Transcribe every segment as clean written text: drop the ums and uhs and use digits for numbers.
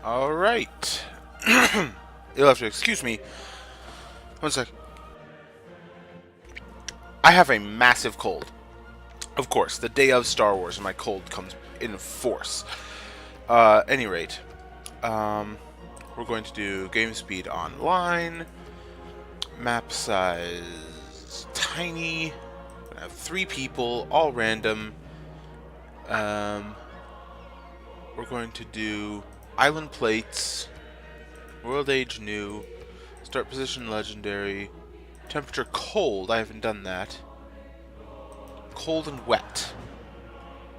Alright. You'll have to excuse me. One sec. I have a massive cold. Of course, the day of Star Wars, and my cold comes in force. Any rate, we're going to do game speed online. Map size tiny. We're gonna have 3 people, all random. We're going to do island plates, world age new, start position legendary, temperature cold. I haven't done that. Cold and wet.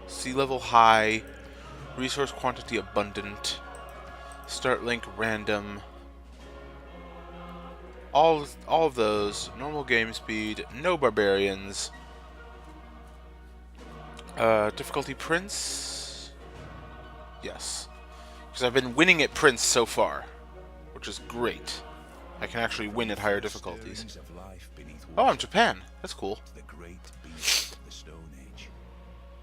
Sea level high. Resource quantity abundant. Start link random. All of those. Normal game speed. No barbarians. Difficulty Prince. Yes. Because I've been winning at Prince so far, which is great. I can actually win at higher difficulties. Oh, I'm Japan. That's cool. The great beast of the Stone Age.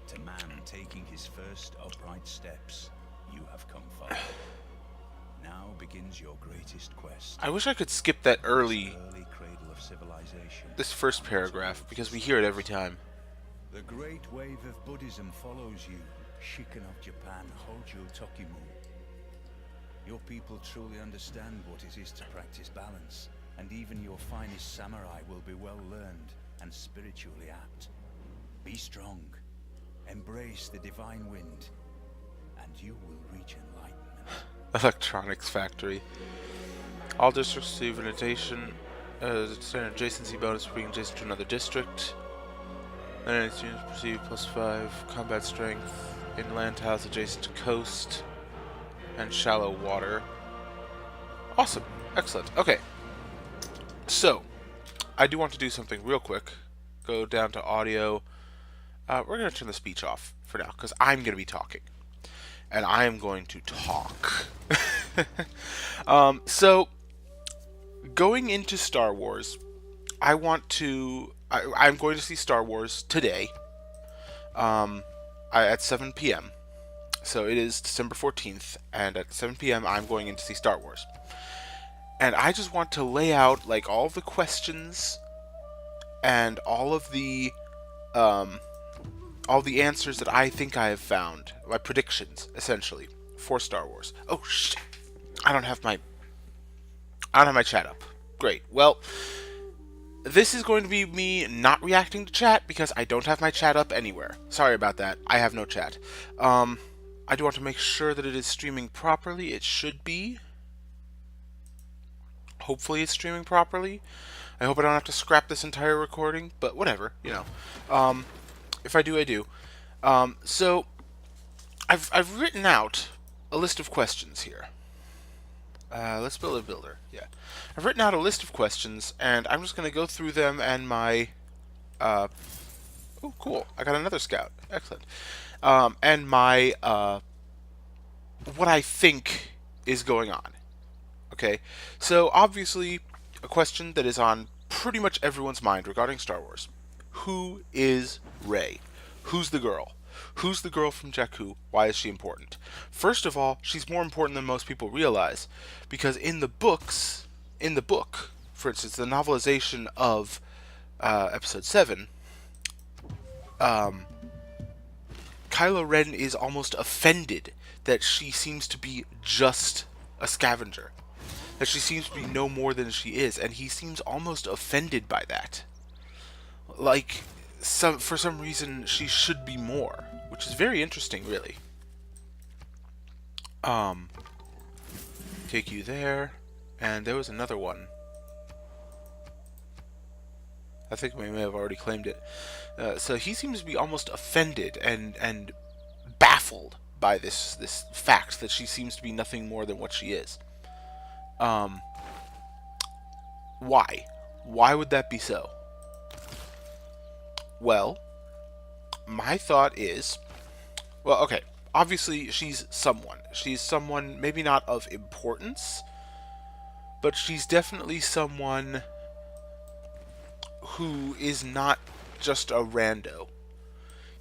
To man taking his first upright steps, you have come far. Now begins your greatest quest. I wish I could skip that early cradle of civilization. this first paragraph, because we hear it every time. The great wave of Buddhism follows you. Shikan of Japan, Hojo Tokimu. Your people truly understand what it is to practice balance, and even your finest samurai will be well learned and spiritually apt. Be strong, embrace the divine wind, and you will reach enlightenment. Electronics Factory. All districts receive invitation. Standard adjacency bonus for being adjacent to another district. Then any students receive +5 combat strength. Inland house adjacent to coast. And shallow water. Awesome. Excellent. Okay. So, I do want to do something real quick. Go down to audio. We're going to turn the speech off for now, because I'm going to be talking. And I am going to talk. So, going into Star Wars, I'm going to see Star Wars today at 7 p.m. So it is December 14th, and at 7 p.m. I'm going in to see Star Wars. And I just want to lay out like all of the questions and all the answers that I think I have found, my predictions essentially for Star Wars. Oh shit! I don't have my chat up. Great. Well, this is going to be me not reacting to chat because I don't have my chat up anywhere. Sorry about that. I have no chat. I do want to make sure that it is streaming properly. It should be. Hopefully it's streaming properly. I hope I don't have to scrap this entire recording, but whatever, you know. If I do, I do. So, I've written out a list of questions here. Let's build a builder, yeah. I've written out a list of questions, and I'm just going to go through them and my... oh, cool. I got another scout. Excellent. And my, what I think is going on. Okay? So, obviously, a question that is on pretty much everyone's mind regarding Star Wars. Who is Rey? Who's the girl? Who's the girl from Jakku? Why is she important? First of all, she's more important than most people realize, because in the book, for instance, the novelization of Episode 7, Kylo Ren is almost offended that she seems to be just a scavenger. That she seems to be no more than she is, and he seems almost offended by that. Like, for some reason, she should be more, which is very interesting, really. Take you there, and there was another one. I think we may have already claimed it. So he seems to be almost offended and baffled by this fact that she seems to be nothing more than what she is. Why? Why would that be so? Well, my thought is... Well, okay. Obviously, she's someone. She's someone, maybe not of importance, but she's definitely someone who is not just a rando.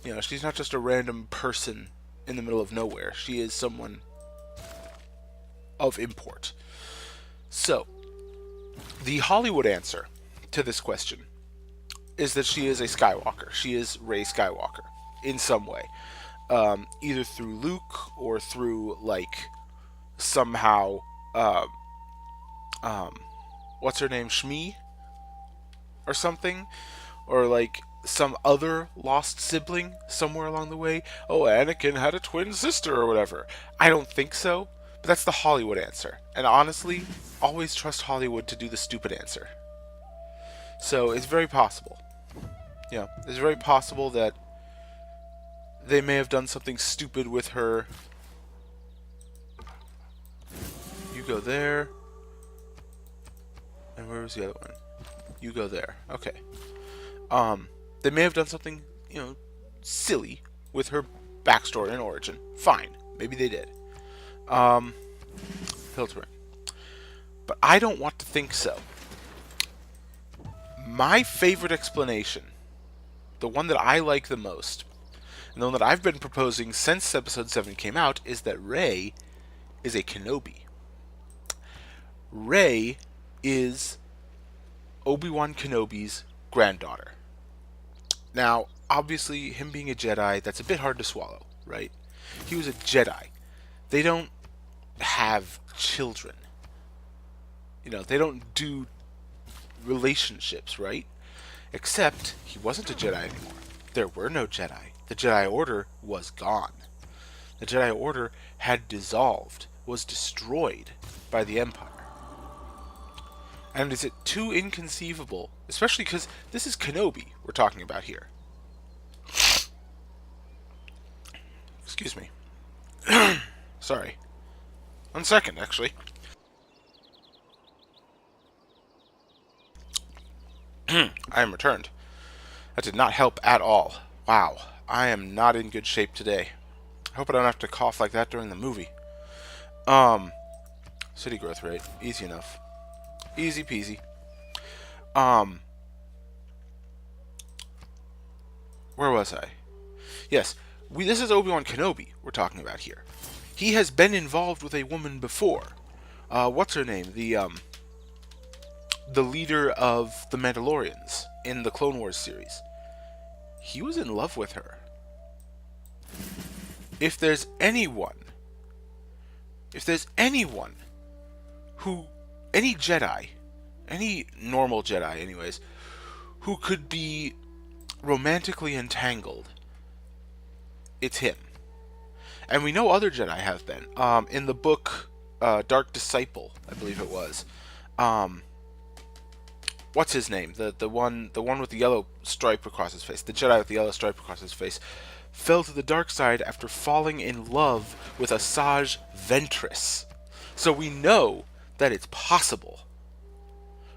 You know, she's not just a random person in the middle of nowhere. She is someone of import. So, the Hollywood answer to this question is that she is a Skywalker. She is Rey Skywalker in some way, either through Luke or through like somehow, what's her name, Shmi or something, or like some other lost sibling somewhere along the way. Oh, Anakin had a twin sister or whatever. I don't think so, but that's the Hollywood answer. And honestly, always trust Hollywood to do the stupid answer. So it's very possible. Yeah, it's very possible that they may have done something stupid with her. You go there. And where was the other one? You go there. Okay. They may have done something, silly with her backstory and origin. Fine. Maybe they did. Filtering. But I don't want to think so. My favorite explanation, the one that I like the most, and the one that I've been proposing since Episode 7 came out, is that Rey is a Kenobi. Rey is Obi-Wan Kenobi's granddaughter. Now, obviously, him being a Jedi, that's a bit hard to swallow, right? He was a Jedi. They don't have children. They don't do relationships, right? Except, he wasn't a Jedi anymore. There were no Jedi. The Jedi Order was gone. The Jedi Order had dissolved, was destroyed by the Empire. And is it too inconceivable, especially because this is Kenobi we're talking about here. Excuse me. Sorry. 1 second, actually. I am returned. That did not help at all. Wow, I am not in good shape today. I hope I don't have to cough like that during the movie. City growth rate, easy enough. Easy peasy. Where was I? Yes, this is Obi-Wan Kenobi we're talking about here. He has been involved with a woman before. What's her name? The leader of the Mandalorians in the Clone Wars series. He was in love with her. If there's anyone who, any Jedi, any normal Jedi anyways, who could be romantically entangled, it's him. And we know other Jedi have been. In the book Dark Disciple, I believe it was. What's his name? The one with the yellow stripe across his face. The Jedi with the yellow stripe across his face fell to the dark side after falling in love with Asajj Ventress. So we know that it's possible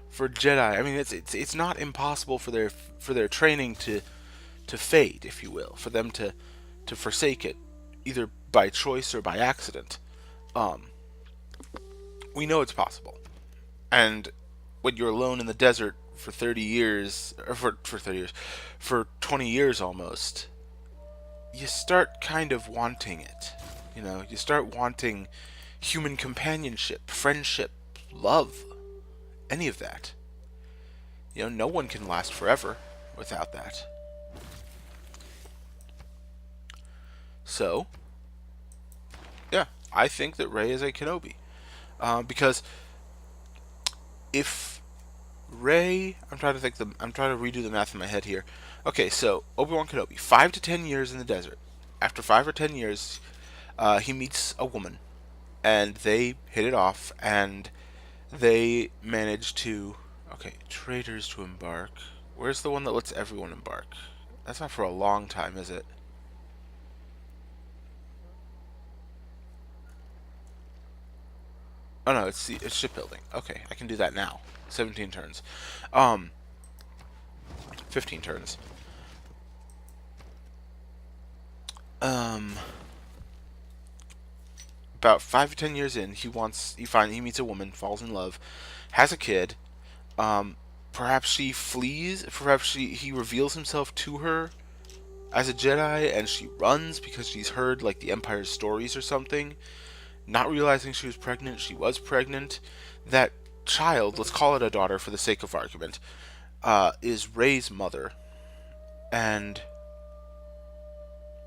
for Jedi. I mean, it's not impossible for their training to fade, if you will, for them to forsake it, either by choice or by accident. We know it's possible, and when you're alone in the desert for 30 years, or for 30 years, for 20 years almost, you start kind of wanting it. You start wanting human companionship, friendship, love, any of that. No one can last forever without that. So, yeah, I think that Rey is a Kenobi. Because if Rey, I'm trying to redo the math in my head here. Okay, so Obi-Wan Kenobi, 5 to 10 years in the desert. After 5 or 10 years, he meets a woman, and they hit it off, and they manage to... Okay, traders to embark. Where's the one that lets everyone embark? That's not for a long time, is it? Oh no, it's shipbuilding. Okay, I can do that now. 17 turns. 15 turns. About 5 to 10 years in, he meets a woman, falls in love, has a kid. Perhaps she flees. Perhaps he reveals himself to her as a Jedi, and she runs because she's heard like the Empire's stories or something. not realizing she was pregnant. That child, let's call it a daughter for the sake of argument, is Rey's mother, and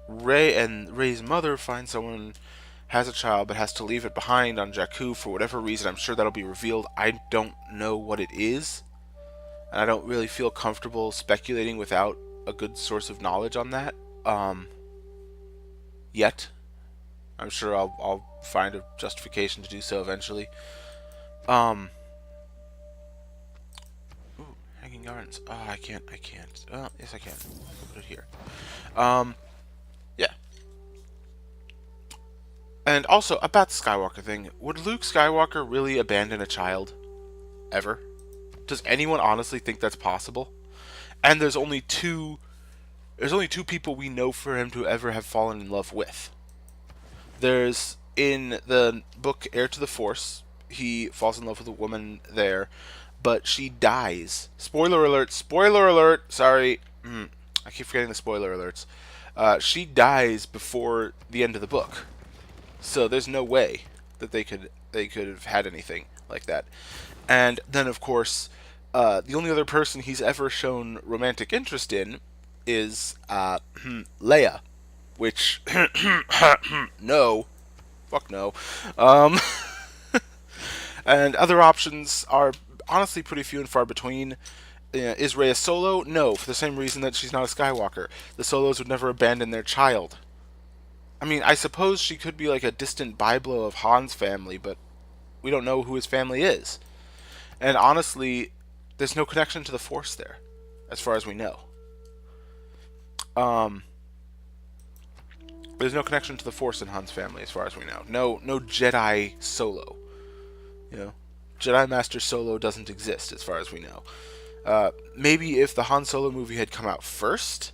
Rey's mother finds someone, has a child, but has to leave it behind on Jakku for whatever reason. I'm sure that'll be revealed. I don't know what it is, and I don't really feel comfortable speculating without a good source of knowledge on that. Yet, I'm sure I'll find a justification to do so eventually. Um, ooh, hanging gardens. Oh, I can't. Oh, yes, I can. I'll put it here. Yeah. And also, about the Skywalker thing, would Luke Skywalker really abandon a child? Ever? Does anyone honestly think that's possible? And there's only two people we know for him to ever have fallen in love with. There's, in the book Heir to the Force, he falls in love with a woman there, but she dies. Spoiler alert, sorry. I keep forgetting the spoiler alerts. She dies before the end of the book. So there's no way that they could have had anything like that. And then, of course, the only other person he's ever shown romantic interest in is Leia, which no, fuck no. Um, and other options are honestly pretty few and far between. Is Rey a Solo? No, for the same reason that she's not a Skywalker. The Solos would never abandon their child. I mean, I suppose she could be like a distant byblow of Han's family, but we don't know who his family is. And honestly, there's no connection to the Force there, as far as we know. There's no connection to the Force in Han's family, as far as we know. No Jedi Solo. You know, Jedi Master Solo doesn't exist, as far as we know. Maybe if the Han Solo movie had come out first,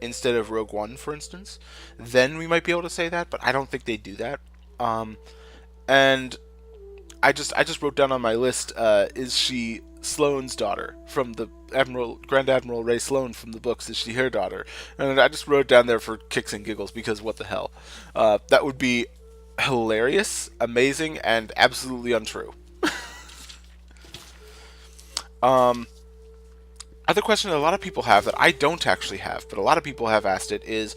instead of Rogue One, for instance, then we might be able to say that. But I don't think they'd do that. And I just wrote down on my list: is she Sloane's daughter from the Grand Admiral Rey Sloane from the books? Is she her daughter? And I just wrote it down there for kicks and giggles because what the hell? That would be hilarious, amazing, and absolutely untrue. Other question that a lot of people have that I don't actually have, but a lot of people have asked it is,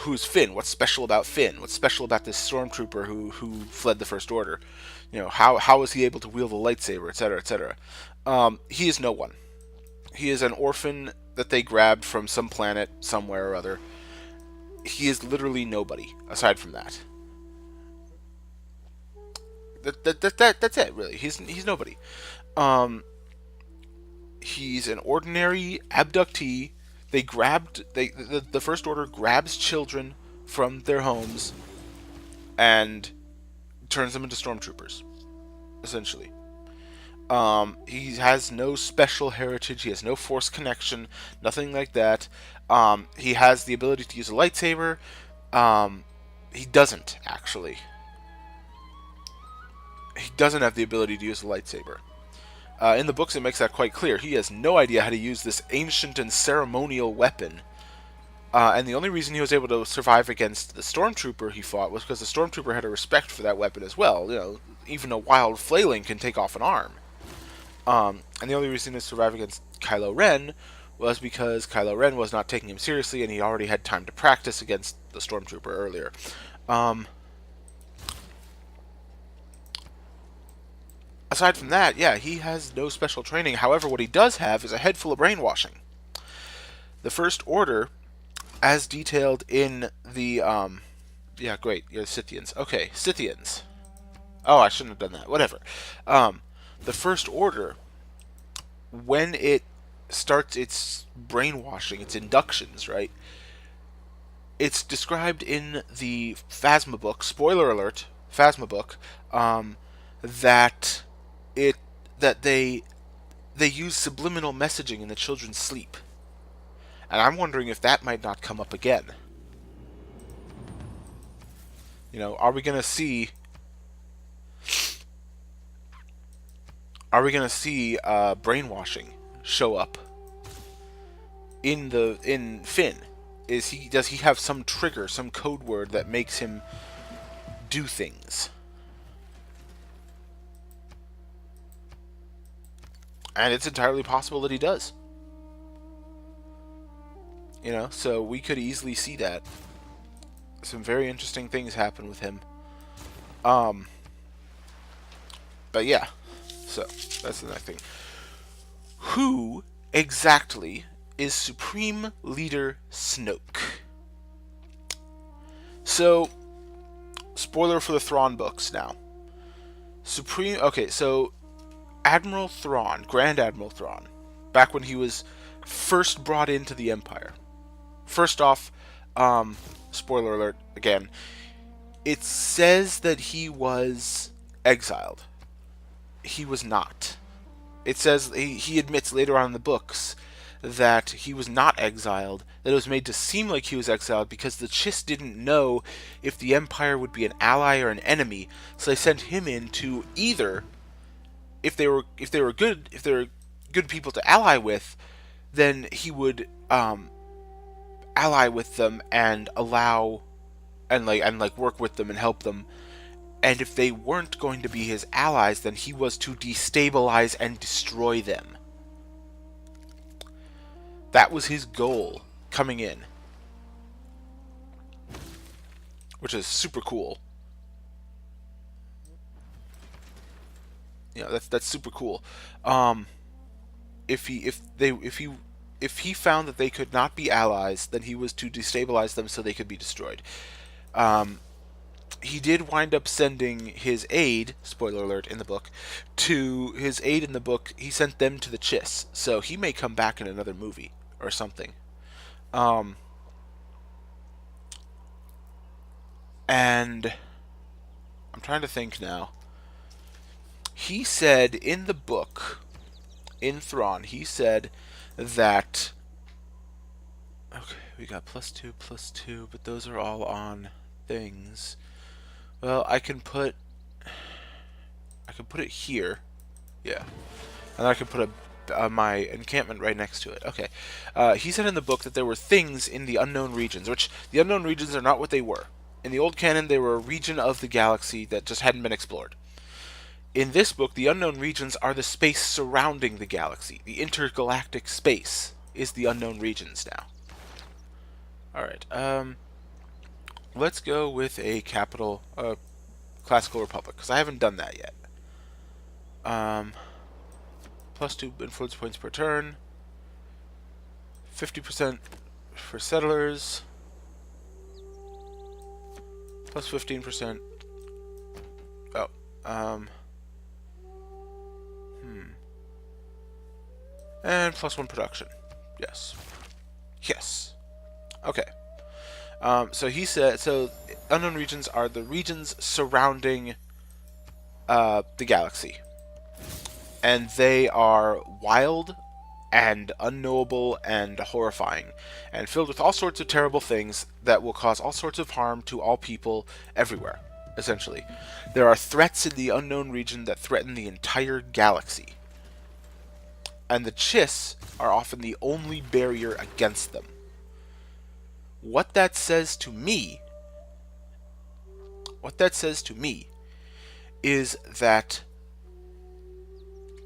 who's Finn? What's special about Finn? What's special about this stormtrooper who fled the First Order? How was he able to wield a lightsaber, etc., etc. He is no one. He is an orphan that they grabbed from some planet somewhere or other. He is literally nobody aside from that. That's it, really. He's nobody. He's an ordinary abductee. The First Order grabs children from their homes and turns them into stormtroopers, essentially. He has no special heritage. He has no Force connection, nothing like that. He has the ability to use a lightsaber. He doesn't, actually. He doesn't have the ability to use a lightsaber. In the books, it makes that quite clear. He has no idea how to use this ancient and ceremonial weapon. And the only reason he was able to survive against the stormtrooper he fought was because the stormtrooper had a respect for that weapon as well. Even a wild flailing can take off an arm. And the only reason he survived against Kylo Ren was because Kylo Ren was not taking him seriously, and he already had time to practice against the stormtrooper earlier. Aside from that, yeah, he has no special training. However, what he does have is a head full of brainwashing. The First Order, as detailed in the, yeah, great, you're Scythians. Okay, Scythians. Oh, I shouldn't have done that. Whatever. The First Order, when it starts its brainwashing, its inductions, right? It's described in the Phasma book, spoiler alert, Phasma book, that they use subliminal messaging in the children's sleep. And I'm wondering if that might not come up again. Are we gonna see brainwashing show up in Finn? Does he have some trigger, some code word that makes him do things. And it's entirely possible that he does. You know, so we could easily see that. Some very interesting things happen with him. But yeah, so that's the next thing. Who exactly is Supreme Leader Snoke? So, spoiler for the Thrawn books now. Okay, so Admiral Thrawn, Grand Admiral Thrawn, back when he was first brought into the Empire. First off, spoiler alert again, it says that he was exiled. He was not. It says he admits later on in the books that he was not exiled, that it was made to seem like he was exiled because the Chiss didn't know if the Empire would be an ally or an enemy, so they sent him in to either, if they were good people to ally with, then he would ally with them and allow and work with them and help them. And if they weren't going to be his allies, then he was to destabilize and destroy them. That was his goal coming in, which is super cool. You know, that's super cool. If he found that they could not be allies, then he was to destabilize them so they could be destroyed. He did wind up sending his aide, spoiler alert in the book, he sent them to the Chiss, so he may come back in another movie or something. And I'm trying to think now. He said in the book, in Thrawn, he said that, okay, we got +2, but those are all on things. Well, I can put it here, yeah, and I can put my encampment right next to it. Okay, he said in the book that there were things in the unknown regions, which the unknown regions are not what they were. In the old canon, they were a region of the galaxy that just hadn't been explored. In this book, the unknown regions are the space surrounding the galaxy. The intergalactic space is the unknown regions now. Alright, let's go with a classical republic, because I haven't done that yet. +2 influence points per turn. 50% for settlers. +15%. Oh, and +1 production. Yes. Yes. Okay. So he said, unknown regions are the regions surrounding the galaxy. And they are wild and unknowable and horrifying, and filled with all sorts of terrible things that will cause all sorts of harm to all people everywhere, essentially. There are threats in the unknown region that threaten the entire galaxy. And the Chiss are often the only barrier against them. What that says to me is that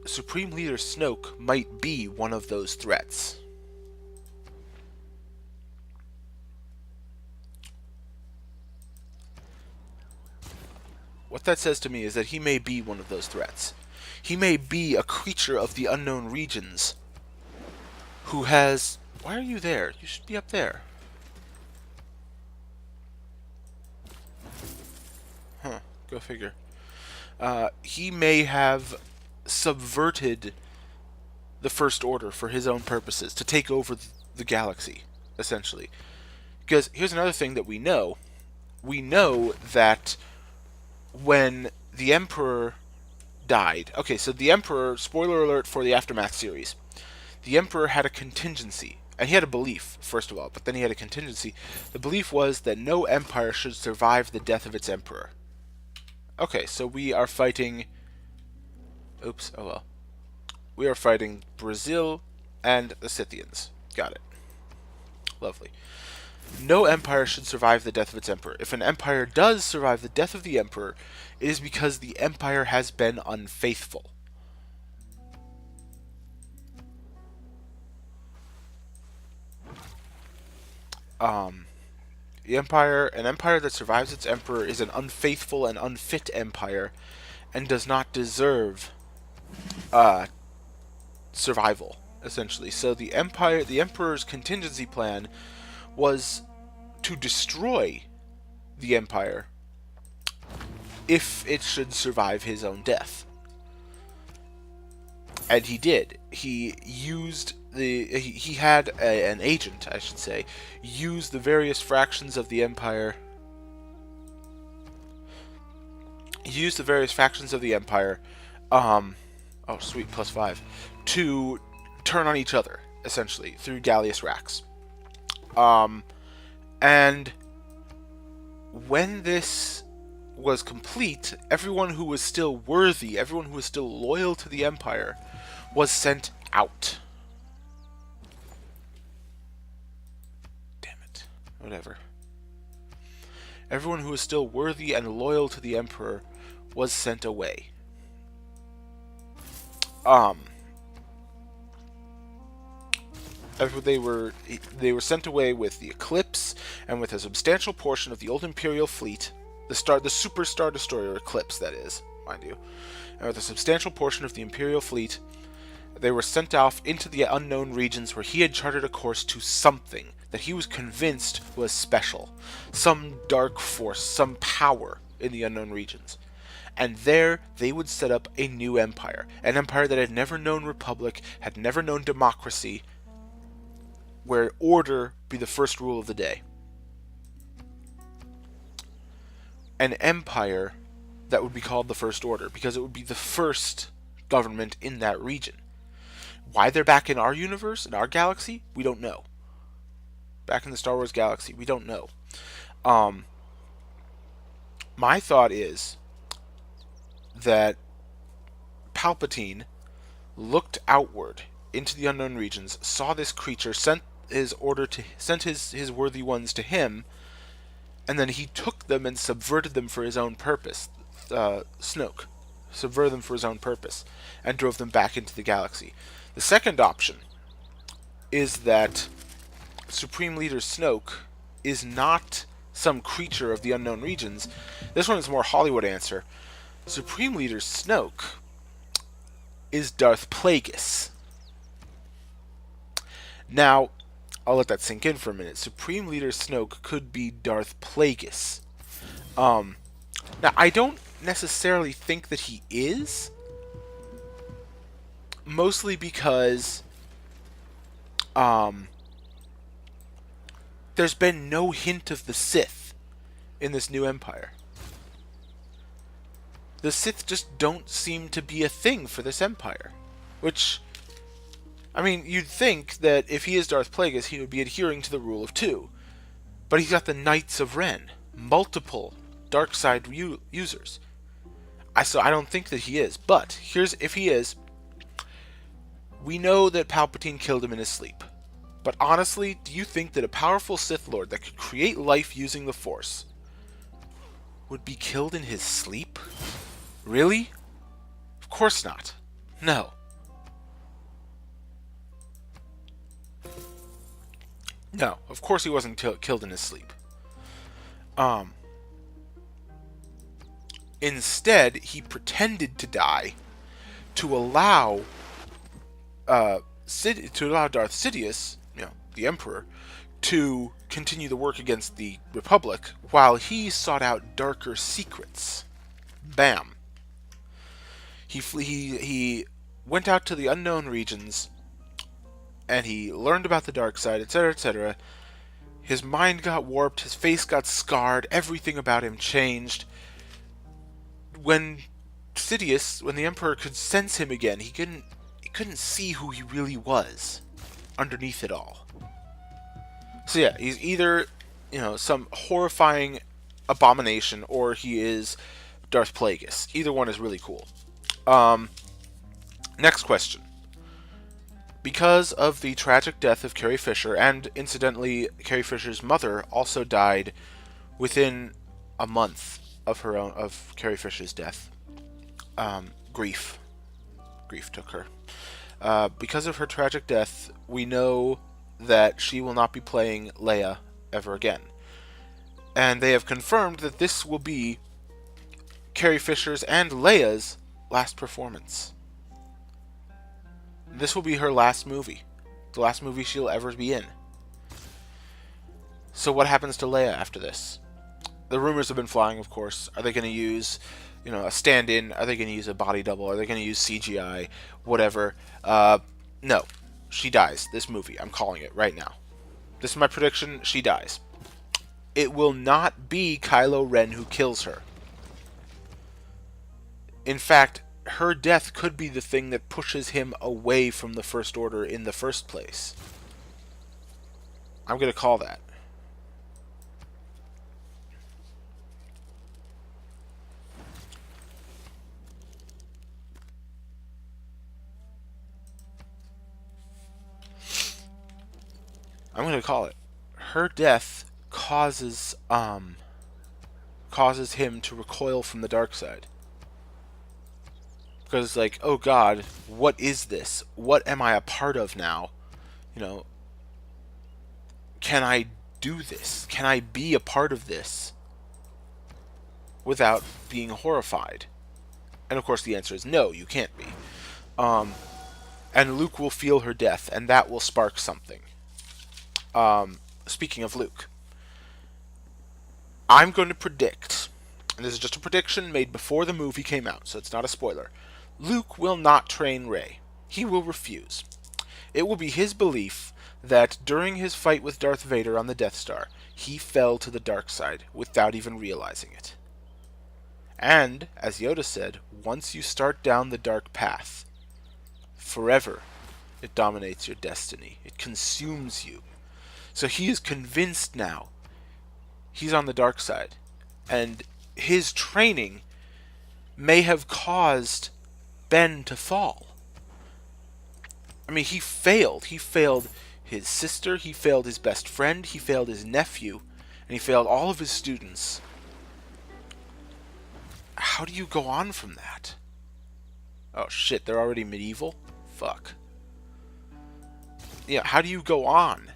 Supreme Leader Snoke might be one of those threats. What that says to me is that he may be one of those threats. He may be a creature of the unknown regions who has... Why are you there? You should be up there. Huh, go figure. He may have subverted the First Order for his own purposes, to take over the galaxy, essentially. Because here's another thing that we know. We know that when the Emperor died... Okay, so the Emperor, spoiler alert for the Aftermath series, the Emperor had a contingency. And he had a belief, first of all, but then he had a contingency. The belief was that no empire should survive the death of its emperor. Okay, so we are fighting... Oops, oh well. We are fighting Brazil and the Scythians. Got it. Lovely. No empire should survive the death of its emperor. If an empire does survive the death of the emperor, it is because the empire has been unfaithful. An empire that survives its emperor is an unfaithful and unfit empire, and does not deserve survival. Essentially, so the emperor's contingency plan was to destroy the empire if it should survive his own death. And he did. He used he had an agent, I should say, use the various fractions of the empire. He used the various factions of the empire. Oh, sweet, +5 to turn on each other, essentially through Gallius Rax. And when this was complete, everyone who was still worthy, everyone who was still loyal to the empire, was sent out. Damn it. Whatever. Everyone who was still worthy and loyal to the emperor was sent away. They were sent away with the Eclipse and with a substantial portion of the old Imperial fleet, the Super Star Destroyer Eclipse, that is, mind you, and with a substantial portion of the Imperial fleet. They were sent off into the unknown regions where he had charted a course to something that he was convinced was special, some dark force, some power in the unknown regions. And there they would set up a new empire, an empire that had never known republic, had never known democracy, where order be the first rule of the day. An empire that would be called the First Order, because it would be the first government in that region. Why they're back in our universe, in our galaxy, we don't know. Back in the Star Wars galaxy, we don't know. My thought is that Palpatine looked outward into the unknown regions, saw this creature, sent his worthy ones to him, and then he took them and subverted them for his own purpose. Snoke subverted them for his own purpose and drove them back into the galaxy. The second option is that Supreme Leader Snoke is not some creature of the unknown regions. This one is a more Hollywood answer. Supreme Leader Snoke is Darth Plagueis. Now, I'll let that sink in for a minute. Supreme Leader Snoke could be Darth Plagueis. Now, I don't necessarily think that he is, mostly because there's been no hint of the Sith in this new empire. The Sith just don't seem to be a thing for this empire. Which, I mean, you'd think that if he is Darth Plagueis, he would be adhering to the rule of two. But he's got the Knights of Ren, multiple dark side users. So I don't think that he is. But if he is, we know that Palpatine killed him in his sleep. But honestly, do you think that a powerful Sith Lord that could create life using the Force would be killed in his sleep? Really? Of course not. No. No, of course he wasn't killed in his sleep. Instead, he pretended to die to allow Darth Sidious, the Emperor, to continue the work against the Republic, while he sought out darker secrets. Bam. He went out to the unknown regions, and he learned about the dark side, etc., etc. His mind got warped, his face got scarred, everything about him changed. When the Emperor could sense him again, he couldn't see who he really was underneath it all. So yeah, he's either, some horrifying abomination, or he is Darth Plagueis. Either one is really cool. Next question. Because of the tragic death of Carrie Fisher, and incidentally, Carrie Fisher's mother also died within a month of Carrie Fisher's death. Grief took her. Because of her tragic death, we know that she will not be playing Leia ever again. And they have confirmed that this will be Carrie Fisher's and Leia's last performance. This will be her last movie. The last movie she'll ever be in. So what happens to Leia after this? The rumors have been flying, of course. Are they going to use, a stand-in? Are they going to use a body double? Are they going to use CGI? Whatever. No. She dies. This movie. I'm calling it right now. This is my prediction. She dies. It will not be Kylo Ren who kills her. In fact, her death could be the thing that pushes him away from the First Order in the first place. I'm going to call that. I'm going to call it. Her death causes him to recoil from the dark side. Because it's like, oh God, what is this? What am I a part of now? Can I do this? Can I be a part of this without being horrified? And of course the answer is no, you can't be. And Luke will feel her death, and that will spark something. Speaking of Luke, I'm going to predict, and this is just a prediction made before the movie came out, so it's not a spoiler. Luke will not train Rey. He will refuse. It will be his belief that during his fight with Darth Vader on the Death Star, he fell to the dark side without even realizing it. And, as Yoda said, once you start down the dark path, forever it dominates your destiny. It consumes you. So he is convinced now he's on the dark side. And his training may have caused Ben to fall. I mean, he failed. He failed his sister, he failed his best friend, he failed his nephew, and he failed all of his students. How do you go on from that? Oh shit, they're already medieval? Fuck. Yeah, how do you go on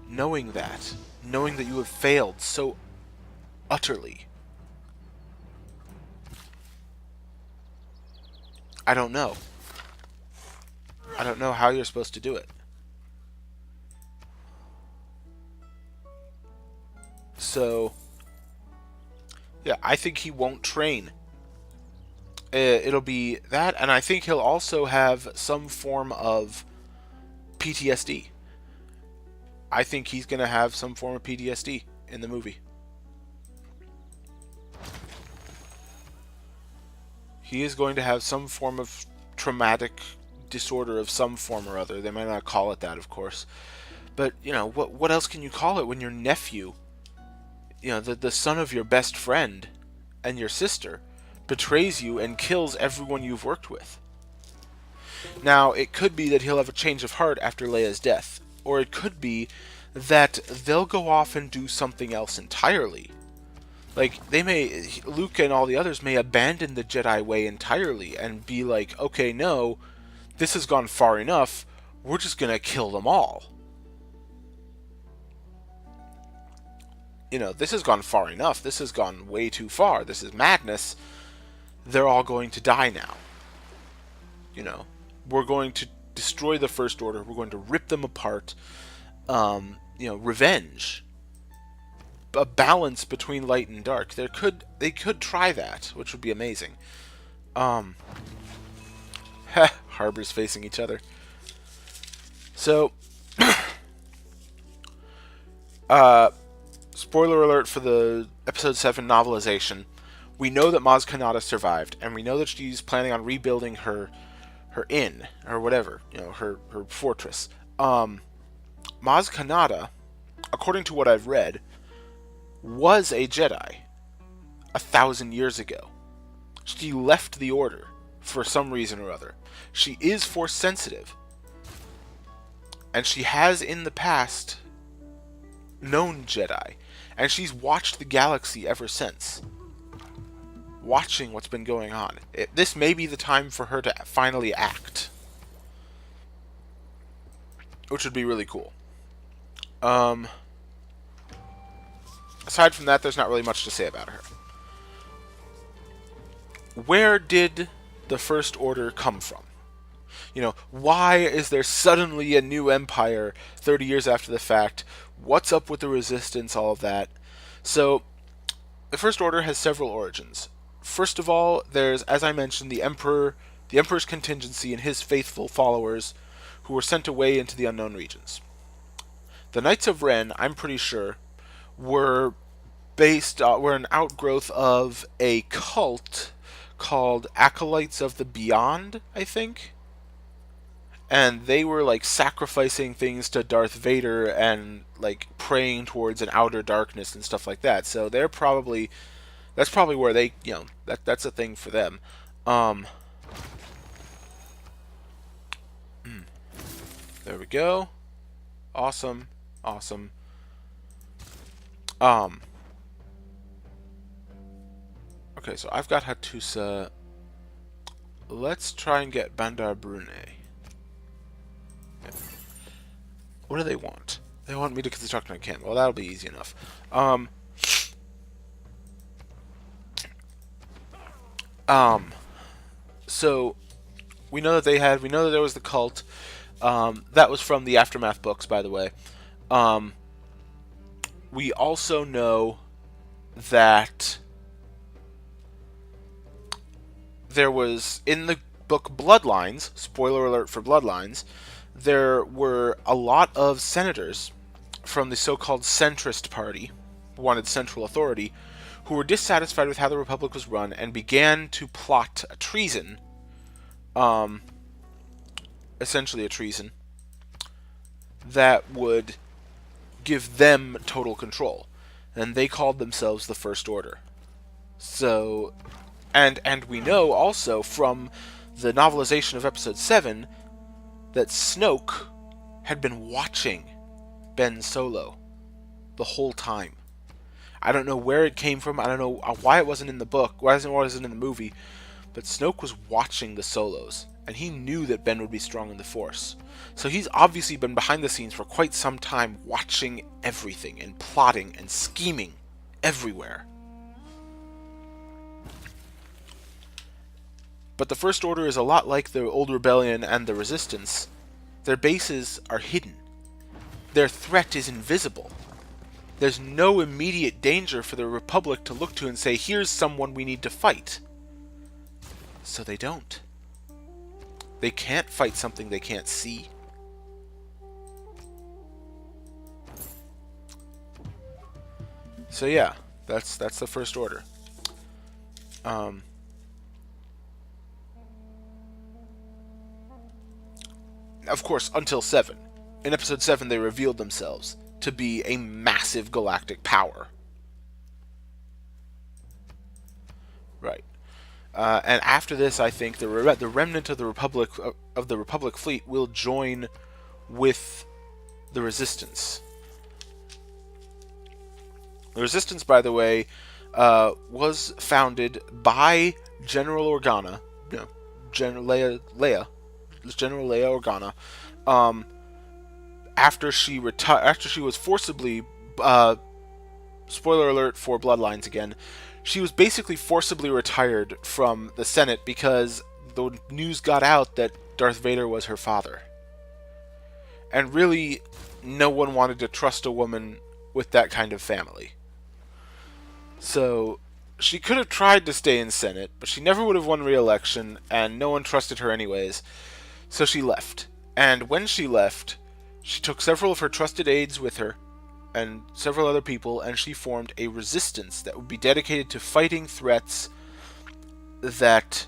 knowing that? Knowing that you have failed so utterly? I don't know. I don't know how you're supposed to do it. So, yeah, I think he won't train. It'll be that, and I think he'll also have some form of PTSD. I think he's going to have some form of PTSD in the movie. He is going to have some form of traumatic disorder of some form or other. They might not call it that, of course. But, what else can you call it when your nephew, the son of your best friend and your sister, betrays you and kills everyone you've worked with? Now, it could be that he'll have a change of heart after Leia's death. Or it could be that they'll go off and do something else entirely. Like, Luke and all the others may abandon the Jedi way entirely and be like, okay, no, this has gone far enough, we're just gonna kill them all. This has gone far enough, this has gone way too far, this is madness, they're all going to die now. We're going to destroy the First Order, we're going to rip them apart, revenge. A balance between light and dark. They could try that, which would be amazing. Harbors facing each other. So, spoiler alert for the Episode 7 novelization. We know that Maz Kanata survived, and we know that she's planning on rebuilding her inn, or whatever, her fortress. Maz Kanata, according to what I've read, was a Jedi 1,000 years ago. She left the Order for some reason or other. She is Force sensitive. And she has in the past known Jedi. And she's watched the galaxy ever since. Watching what's been going on. This may be the time for her to finally act. Which would be really cool. Aside from that, there's not really much to say about her. Where did the First Order come from? You know, why is there suddenly a new empire 30 years after the fact? What's up with the resistance, all of that? So, the First Order has several origins. First of all, there's, as I mentioned, the Emperor's contingency and his faithful followers who were sent away into the unknown regions. The Knights of Ren, I'm pretty sure, were an outgrowth of a cult called Acolytes of the Beyond, I think. And they were like sacrificing things to Darth Vader and like praying towards an outer darkness and stuff like that. So that's probably where they, that's a thing for them. There we go. Awesome. Okay, so I've got Hattusa. Let's try and get Bandar Brune. Yeah. What do they want? They want me to construct an encampment. Well, that'll be easy enough. So we know that there was the cult. That was from the Aftermath books, by the way. We also know that there was, in the book Bloodlines, spoiler alert for Bloodlines, there were a lot of senators from the so-called centrist party, who wanted central authority, who were dissatisfied with how the Republic was run and began to plot a treason, essentially a treason, that would give them total control. And they called themselves the First Order. So, and we know also from the novelization of Episode 7 that Snoke had been watching Ben Solo the whole time. I don't know where it came from. I don't know why it wasn't in the book. Why it wasn't in the movie. But Snoke was watching the Solos, and he knew that Ben would be strong in the Force. So he's obviously been behind the scenes for quite some time, watching everything and plotting and scheming everywhere. But the First Order is a lot like the Old Rebellion and the Resistance. Their bases are hidden. Their threat is invisible. There's no immediate danger for the Republic to look to and say, here's someone we need to fight. So they don't. They can't fight something they can't see. So yeah, that's the First Order. Of course, until 7. In Episode 7, they revealed themselves to be a massive galactic power. Right. And after this, I think the remnant of the Republic fleet will join with the Resistance. The Resistance, by the way, was founded by General Organa, General Leia Organa, after she was forcibly, spoiler alert for Bloodlines again, she was basically forcibly retired from the Senate because the news got out that Darth Vader was her father. And really, no one wanted to trust a woman with that kind of family. So, she could have tried to stay in Senate, but she never would have won re-election, and no one trusted her anyways. So she left. And when she left, she took several of her trusted aides with her, and several other people, and she formed a resistance that would be dedicated to fighting threats that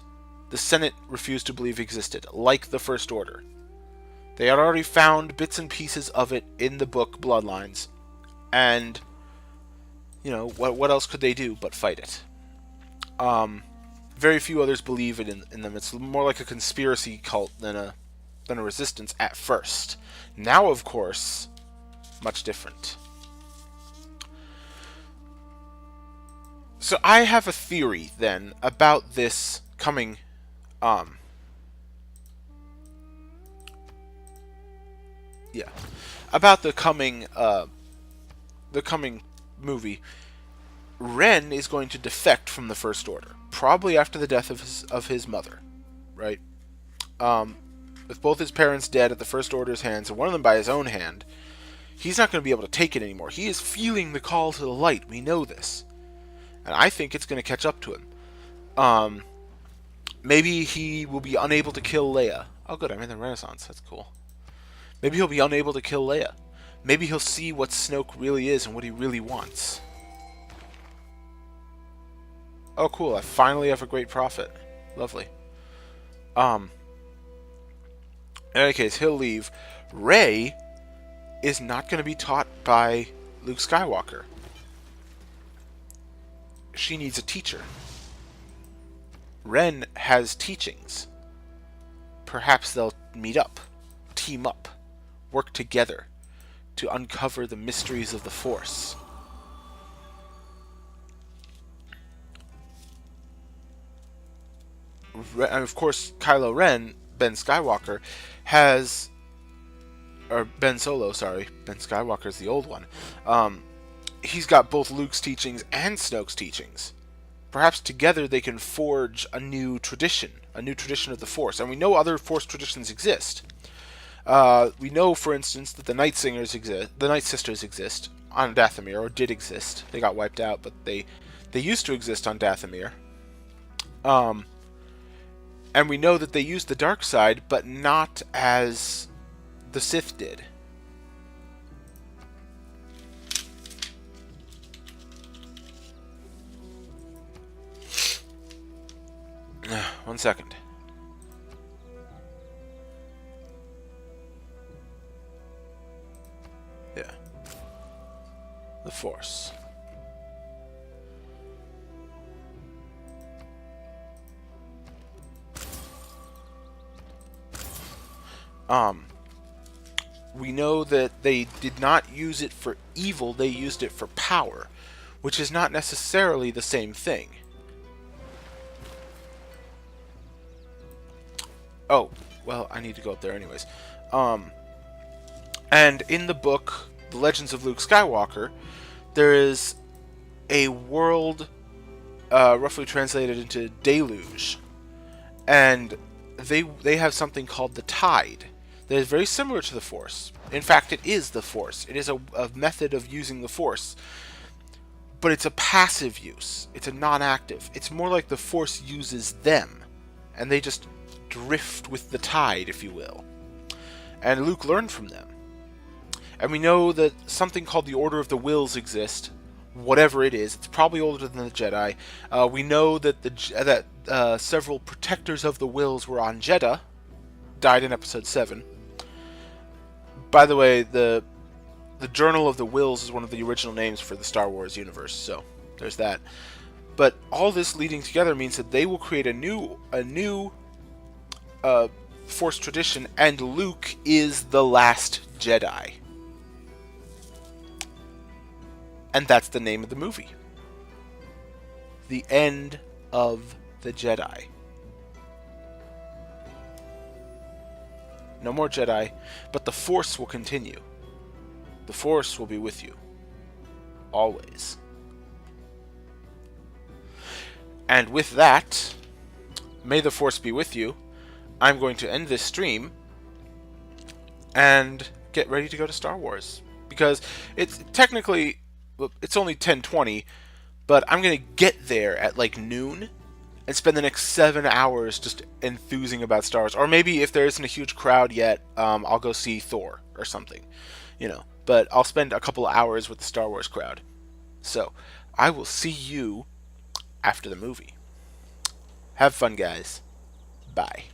the Senate refused to believe existed, like the First Order. They had already found bits and pieces of it in the book Bloodlines, and, what else could they do but fight it? Very few others believe in them. It's more like a conspiracy cult than a than a resistance at first. Now, of course, much different. So I have a theory then about this coming yeah, about the coming movie. Ren is going to defect from the First Order, probably after the death of his mother, right? With both his parents dead at the First Order's hands, and one of them by his own hand, he's not going to be able to take it anymore. He is feeling the call to the light. We know this. And I think it's going to catch up to him. Maybe he will be unable to kill Leia. Oh, good, I'm in the Renaissance. That's cool. Maybe he'll be unable to kill Leia. Maybe he'll see what Snoke really is and what he really wants. Oh, cool. I finally have a great prophet. Lovely. In any case, he'll leave. Rey is not going to be taught by Luke Skywalker. She needs a teacher. Ren has teachings. Perhaps they'll meet up, team up, work together to uncover the mysteries of the Force. And of course, Kylo Ren, Ben Skywalker, has... Or Ben Solo, sorry. Ben Skywalker's the old one. He's got both Luke's teachings and Snoke's teachings. Perhaps together they can forge a new tradition of the Force. And we know other Force traditions exist. We know, for instance, that the Night Sisters exist on Dathomir, or did exist. They got wiped out, but they used to exist on Dathomir. And we know that they used the dark side, but not as the Sith did. One second. Yeah. The Force. We know that they did not use it for evil, they used it for power, which is not necessarily the same thing. Oh, well, I need to go up there anyways. And in the book, The Legends of Luke Skywalker, there is a world roughly translated into deluge. And they have something called the Tide that is very similar to the Force. In fact, it is the Force. It is a method of using the Force. But it's a passive use. It's a non-active. It's more like the Force uses them. And they just drift with the tide, if you will. And Luke learned from them. And we know that something called the Order of the Wills exists. Whatever it is, it's probably older than the Jedi. We know that several protectors of the Wills were on Jeddah. Died in Episode 7. By the way, the Journal of the Wills is one of the original names for the Star Wars universe, so there's that. But all this leading together means that they will create a new Force tradition, and Luke is the last Jedi. And that's the name of the movie. The End of the Jedi. No more Jedi, but the Force will continue. The Force will be with you. Always. And with that, may the Force be with you. I'm going to end this stream and get ready to go to Star Wars. Because it's technically, it's only 10:20, but I'm going to get there at like noon and spend the next 7 hours just enthusing about Star Wars. Or maybe if there isn't a huge crowd yet, I'll go see Thor or something, you know. But I'll spend a couple of hours with the Star Wars crowd. So, I will see you after the movie. Have fun, guys. Bye.